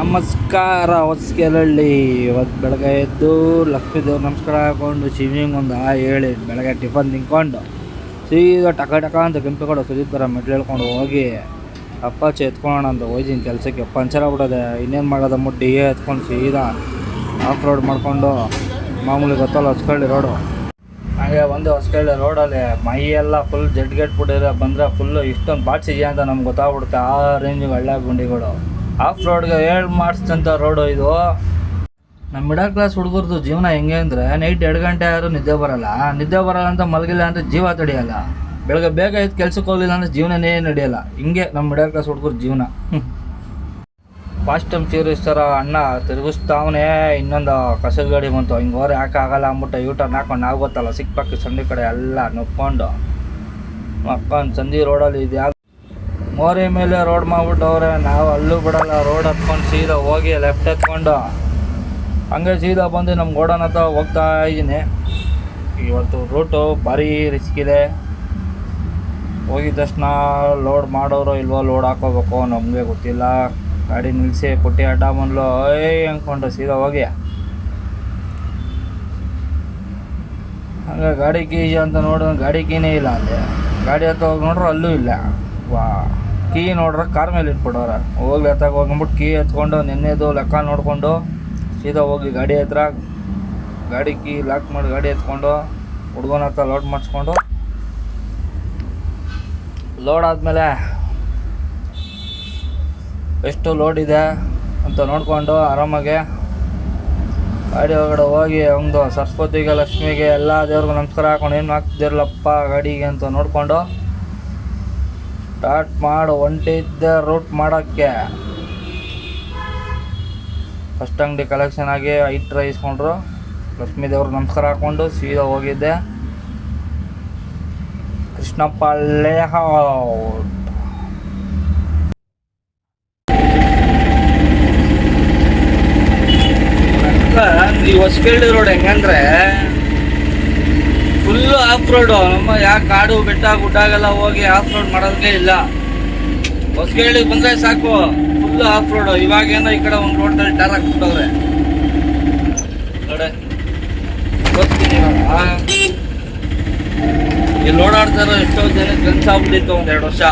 ನಮಸ್ಕಾರ ಹೊಸಕೆರಳ್ಳಿ. ಇವತ್ತು ಬೆಳಗ್ಗೆ ಎದ್ದು ಲಕ್ಷ್ಮೀ ದೇವ್ರ ನಮಸ್ಕಾರ ಹಾಕ್ಕೊಂಡು ಶಿವಿಂಗ್ ಒಂದು ಹೇಳಿ ಬೆಳಗ್ಗೆ ಟಿಫನ್ ತಿನ್ಕೊಂಡು ಸೀದಾ ಟಕ ಅಂತ ಕೆಂಪೇಗೌಡ ಸುದೀಪರ ಮೆಟ್ಲು ಹೇಳ್ಕೊಂಡು ಹೋಗಿ ಅಪ್ಪಾಚಿ ಎತ್ಕೊಳ್ಳೋಣ ಅಂತ ಹೋಯ್ತೀನಿ ಕೆಲಸಕ್ಕೆ. ಪಂಚರ್ ಆಗ್ಬಿಡೋದೆ, ಇನ್ನೇನು ಮಾಡೋದು ಮುಟ್ಟಿ ಎತ್ಕೊಂಡು ಸೀದಾ ಆಫ್ ರೋಡ್ ಮಾಡಿಕೊಂಡು ಮಾಮೂಲಿ ಗೊತ್ತಲ್ಲ ಹೊಸಕಳ್ಳಿ ರೋಡು. ಹಾಗೆ ಒಂದು ಹೊಸಕಳ್ಳಿ ರೋಡಲ್ಲಿ ಮೈಯೆಲ್ಲ ಫುಲ್ ಜಡ್ಗೆಟ್ಬಿಟ್ಟಿದ್ರೆ ಬಂದರೆ ಫುಲ್ಲು ಇಷ್ಟೊಂದು ಬಾಡ್ಸಿದೆಯಾ ಅಂತ ನಮ್ಗೆ ಗೊತ್ತಾಗ್ಬಿಡುತ್ತೆ. ಆ ರೇಂಜಿಗೆ ಹಳ್ಳ ಗುಂಡಿಗಳು. ಆಫ್ ರೋಡ್ಗೆ ಮಾಡಿಸ್ತಂಥ ರೋಡು ಇದು. ನಮ್ಮ ಮಿಡಲ್ ಕ್ಲಾಸ್ ಹುಡುಗರದು ಜೀವನ ಹೆಂಗೆ ಅಂದರೆ ನೈಟ್ 2 ಗಂಟೆ ಆದರೂ ನಿದ್ದೆ ಬರೋಲ್ಲ ಅಂತ ಮಲಗಿಲ್ಲ ಅಂದರೆ ಜೀವ ತಡೆಯಲ್ಲ. ಬೆಳಗ್ಗೆ ಬೇಗ ಎದ್ದು ಕೆಲ್ಸಕ್ಕೆ ಹೋಗಲಿಲ್ಲ ಅಂದರೆ ಜೀವನನೇ ನಡೆಯಲ್ಲ. ಹಿಂಗೆ ನಮ್ಮ ಮಿಡಲ್ ಕ್ಲಾಸ್ ಹುಡುಗರ ಜೀವನ. ಫಾಸ್ಟ್ ಆ್ಯಂಡ್ ಫ್ಯೂರಿಯಸ್ ಥರ ಅಣ್ಣ ತಿರುಗಿಸ್ತಾವನೇ. ಇನ್ನೊಂದು ಕಸದ ಗಾಡಿ ಬಂತು, ಹಿಂಗೆ ಹೋದ್ರೆ ಆಗಲ್ಲ ಅಂದ್ಬಿಟ್ಟು ಯೂಟರ್ನ್ ಹಾಕೊಂಡು ನಾವು ಗೊತ್ತಲ್ಲ ಸಿಕ್ಪಕ್ಕ ಸಂದಿ ಕಡೆ ಎಲ್ಲ ನುಕ್ಕೊಂಡು ಮಕ್ಕೊಂಡು ಸಂದಿ ರೋಡಲ್ಲಿ ಇದು ಮೋರಿ ಮೇಲೆ ರೋಡ್ ಮಾಡಿಬಿಟ್ಟವ್ರೆ. ನಾವು ಅಲ್ಲೂ ಬಿಡಲ್ಲ, ರೋಡ್ ಹತ್ಕೊಂಡು ಸೀದಾ ಹೋಗಿ ಲೆಫ್ಟ್ ಎತ್ಕೊಂಡು ಹಂಗೆ ಸೀದಾ ಬಂದು ನಮ್ಮ ಗೋಡನ್ ಹತ್ರ ಹೋಗ್ತಾ ಇದ್ದೀನಿ. ಇವತ್ತು ರೂಟು ಭಾರಿ ರಿಸ್ಕ್ ಇದೆ. ಹೋಗಿದ ತಕ್ಷಣ ಲೋಡ್ ಮಾಡೋರು ಇಲ್ವೋ, ಲೋಡ್ ಹಾಕೋಬೇಕು ನಮಗೆ ಗೊತ್ತಿಲ್ಲ. ಗಾಡಿ ನಿಲ್ಲಿಸಿ ಪುಟ್ಟಿ ಅಡ್ಡ ಬಂದ್ಲು ಅಂದ್ಕೊಂಡು ಸೀದಾ ಹೋಗಿ ಹಂಗೆ ಗಾಡಿ ಕೀ ಅಂತ ನೋಡಿದ್ರೆ ಗಾಡಿ ಕೀನೇ ಇಲ್ಲ. ಅಲ್ಲಿ ಗಾಡಿ ಹತ್ರ ಹೋಗಿ ನೋಡ್ರೆ ಅಲ್ಲೂ ಇಲ್ಲ. ಕೀ ನೋಡ್ರೆ ಕಾರ್ ಮೇಲೆ ಇಟ್ಬಿಡೋರ. ಹೋಗಿ ಎತ್ತಾಗ ಹೋಗ್ಬಿಟ್ಟು ಕೀ ಎತ್ಕೊಂಡು ನಿನ್ನೆದು ಲೆಕ್ಕ ನೋಡಿಕೊಂಡು ಸೀದಾ ಹೋಗಿ ಗಾಡಿ ಹತ್ರ ಗಾಡಿ ಕೀ ಲಾಕ್ ಮಾಡಿ ಗಾಡಿ ಎತ್ಕೊಂಡು ಹುಡುಗನ ಹತ್ರ ಲೋಡ್ ಮಾಡಿಸ್ಕೊಂಡು ಲೋಡ್ ಆದಮೇಲೆ ಎಷ್ಟು ಲೋಡ್ ಇದೆ ಅಂತ ನೋಡಿಕೊಂಡು ಆರಾಮಾಗೆ ಗಾಡಿ ಒಳಗಡೆ ಹೋಗಿ ಒಂದು ಸರಸ್ವತಿಗೆ ಲಕ್ಷ್ಮಿಗೆ ಎಲ್ಲ ದೇವ್ರಿಗೂ ನಮಸ್ಕಾರ ಹಾಕೊಂಡು ಏನು ಹಾಕ್ತಿರಲಪ್ಪ ಗಾಡಿಗೆ ಅಂತ ನೋಡಿಕೊಂಡು ಸ್ಟಾರ್ಟ್ ಮಾಡಿ ಹೊಂಟಿದ್ದೆ ರೂಟ್ ಮಾಡೋಕ್ಕೆ. ಫಸ್ಟ್ ಅಂಗಡಿ ಕಲೆಕ್ಷನ್ ಆಗಿ 5 ಟ್ರೈ ಇಸ್ಕೊಂಡ್ರು. ಲಕ್ಷ್ಮೀ ದೇವ್ರಿಗೆ ನಮಸ್ಕಾರ ಹಾಕ್ಕೊಂಡು ಸೀದಾ ಹೋಗಿದ್ದೆ ಕೃಷ್ಣಪ್ಪ ಲೇಔಟ್. ಈ ಹೊಸಕಳ್ಳಿ ರೋಡ್ ಹೆಂಗಂದ್ರೆ ಫುಲ್ಲು ಆಫ್ ರೋಡು. ನಮ್ಮ ಯಾಕೆ ಕಾಡು ಬೆಟ್ಟ ಗುಡ್ಡಾಗೆಲ್ಲ ಹೋಗಿ ಆಫ್ ರೋಡ್ ಮಾಡೋದಕ್ಕೆ ಇಲ್ಲ. ಹೊಸಕಳ್ಳಿಗೆ ಬಂದರೆ ಸಾಕು ಫುಲ್ಲು ಆಫ್ ರೋಡು. ಇವಾಗೇನೋ ಈ ಕಡೆ ಒಂದು ರೋಡ್ನಲ್ಲಿ ಟಾರ್ ಹಾಕ್ಬಿಟ್ಟವ್ರೆ ನೋಡಿ. ಗೊತ್ತೀನಿ ಇವಾಗ ಇಲ್ಲಿ ಓಡಾಡ್ತಾರೋ ಎಷ್ಟೋ ಜನಕ್ಕೆ ಕನ್ಸಾಗ್ಬಿಟ್ಟಿತ್ತು 1-2 ವರ್ಷ.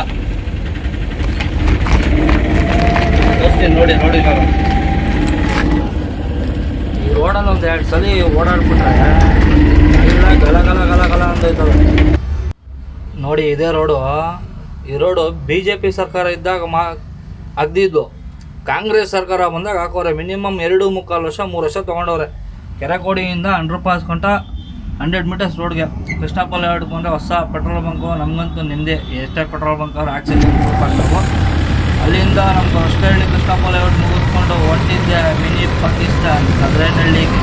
ತೋರಿಸ್ತೀನಿ ನೋಡಿ ನಾನು ಈ ರೋಡಲ್ಲಿ 1-2 ಸಲ ಓಡಾಡ್ಬಿಟ್ರೆ ಎಲ್ಲ ಗಲ ಅಂತೈತವೆ ನೋಡಿ. ಇದೇ ರೋಡು, ಈ ರೋಡು BJP ಸರ್ಕಾರ ಇದ್ದಾಗ ಅಗ್ದಿದ್ದು. ಕಾಂಗ್ರೆಸ್ ಸರ್ಕಾರ ಬಂದಾಗ ಹಾಕೋರೆ. ಮಿನಿಮಮ್ 2.25 ವರ್ಷ 3 ವರ್ಷ ತೊಗೊಂಡವ್ರೆ. ಕೆರೆಕೋಡಿಯಿಂದ ಅಂಡರ್ಪಾಸ್ ಗಂಟ 100 ಮೀಟರ್ಸ್ ರೋಡ್ಗೆ. ಕೃಷ್ಣಪ್ಪ ಲೇಔಟ್ ಬಂದರೆ ಹೊಸ ಪೆಟ್ರೋಲ್ ಬಂಕು. ನಮಗಂತೂ ನಿಂದೆ ಎಷ್ಟೇ ಪೆಟ್ರೋಲ್ ಬಂಕ್ ಅವ್ರು ಆಕ್ಸಿಡೆಂಟ್ ಆಗ್ತಾವೆ. ಅಲ್ಲಿಂದ ನಮ್ಗೆ ಹೊಸಕಳ್ಳಿ ಕೃಷ್ಣಪ್ಪ ಲೇಔಟ್ ಮುಗಿಸ್ಕೊಂಡು ಹೊಂಟಿದ್ದೆ ಮಿನಿ ಪಾಕಿಸ್ತಾನ್ ಕದ್ರೇನಹಳ್ಳಿಗೆ.